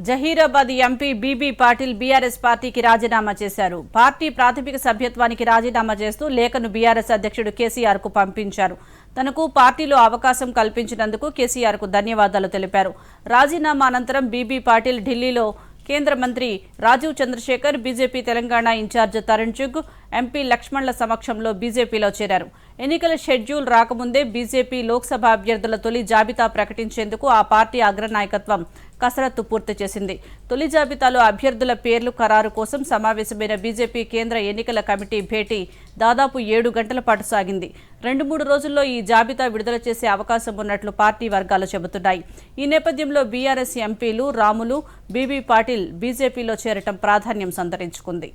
Zaheerabad MP B B Patil BRS పార్టీకి రాజీనామా చేశారు. పార్టీ ప్రాథమిక సభ్యత్వానికి రాజీనామా చేస్తూ లేఖను బీఆర్ఎస్ అధ్యక్షుడు కేసీఆర్ కు పంపించారు. తనకు పార్టీలో అవకాశం కల్పించినందుకు కేసీఆర్ కు ధన్యవాదాలు తెలిపారు. రాజీనామా అనంతరం బీబీ పాటిల్ ఢిల్లీలో కేంద్ర మంత్రి Rajeev Chandrasekhar, BJP Telangana incharge Tarun Chugh, MP లక్ష్మణ్ల సమక్షంలో బీజేపీలో చేరారు. ఎన్నికల షెడ్యూల్ రాకముందే బీజేపీ లోక్సభ అభ్యర్థుల తొలి జాబితా ప్రకటించేందుకు ఆ పార్టీ అగ్రనాయకత్వం కసరత్తు పూర్తి చేసింది. తొలి జాబితాలో అభ్యర్థుల పేర్లు ఖరారు కోసం సమావేశమైన బీజేపీ కేంద్ర ఎన్నికల కమిటీ భేటీ దాదాపు 7 గంటల పాటు సాగింది. 2-3 రోజుల్లో ఈ జాబితా విడుదల చేసే అవకాశం ఉన్నట్లు పార్టీ వర్గాలు చెబుతున్నాయి. ఈ నేపథ్యంలో బీఆర్ఎస్ ఎంపీలు రాములు, బీబీ పాటిల్ బీజేపీలో చేరటం ప్రాధాన్యం సంతరించుకుంది.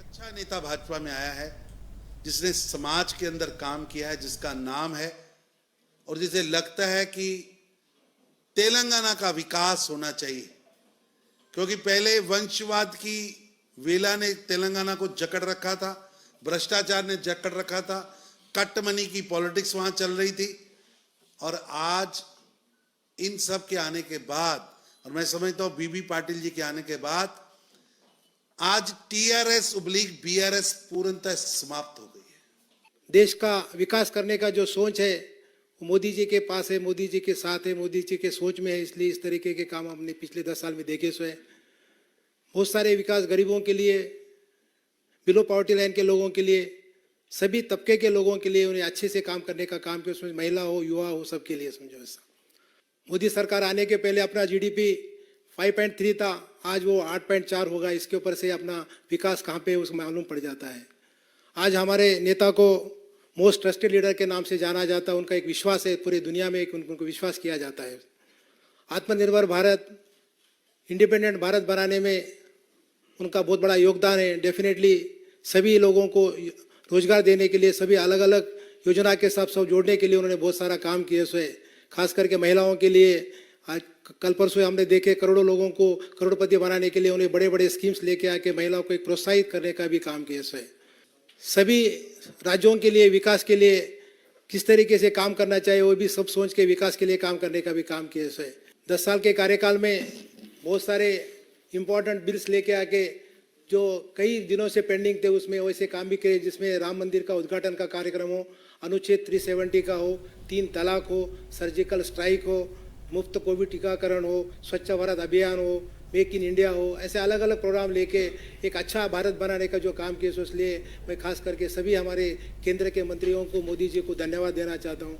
अच्छा नेता भाजपा में आया है जिसने समाज के अंदर काम किया है, जिसका नाम है और जिसे लगता है कि तेलंगाना का विकास होना चाहिए, क्योंकि पहले वंशवाद की वेला ने तेलंगाना को जकड़ रखा था, भ्रष्टाचार ने जकड़ रखा था, कट मनी की पॉलिटिक्स वहां चल रही थी। और आज इन सब के आने के बाद, और मैं समझता हूं बीबी पाटिल जी के आने के बाद, आज टीआरएस उब्लिक बीआरएस पूर्णतः समाप्त हो गई है। देश का विकास करने का जो सोच है वो मोदी जी के पास है, मोदी जी के साथ है, मोदी जी के सोच में है, इसलिए इस तरीके के काम हमने पिछले 10 साल में देखे सो है। बहुत सारे विकास गरीबों के लिए, बिलो पॉवर्टी लाइन के लोगों के लिए, सभी तबके के लोगों के लिए उन्हें अच्छे से काम करने का काम किया, उसमें महिला हो, युवा हो, सबके लिए समझो ऐसा। मोदी सरकार आने के पहले अपना जीडीपी 5.3 था, आज वो 8.4 होगा। इसके ऊपर से अपना विकास कहाँ पे उसको मालूम पड़ जाता है। आज हमारे नेता को मोस्ट ट्रस्टेड लीडर के नाम से जाना जाता है, उनका एक विश्वास है पूरी दुनिया में, उनको विश्वास किया जाता है। आत्मनिर्भर भारत, इंडिपेंडेंट भारत बनाने में उनका बहुत बड़ा योगदान है। डेफिनेटली सभी लोगों को रोजगार देने के लिए, सभी अलग अलग योजना के साथ सब जोड़ने के लिए उन्होंने बहुत सारा काम किए सो है। खास करके महिलाओं के लिए आज कल परसों हमने देखे करोड़ों लोगों को करोड़पति बनाने के लिए उन्हें बड़े बड़े स्कीम्स लेके आके महिलाओं को एक प्रोत्साहित करने का भी काम किया है। सभी राज्यों के लिए विकास के लिए किस तरीके से काम करना चाहिए वो भी सब सोच के विकास के लिए काम करने का भी काम किया है। 10 साल के कार्यकाल में बहुत सारे इम्पोर्टेंट बिल्स लेके आके जो कई दिनों से पेंडिंग थे उसमें वैसे काम भी करे, जिसमें राम मंदिर का उद्घाटन का कार्यक्रम हो, अनुच्छेद 370 का हो, 3 तलाक हो, सर्जिकल स्ट्राइक हो, मुफ्त कोविड टीकाकरण हो, स्वच्छ भारत अभियान हो, मेक इन इंडिया हो, ऐसे अलग अलग प्रोग्राम लेके एक अच्छा भारत बनाने का जो काम किया, इसलिए मैं खास करके सभी हमारे केंद्र के मंत्रियों को, मोदी जी को धन्यवाद देना चाहता हूँ।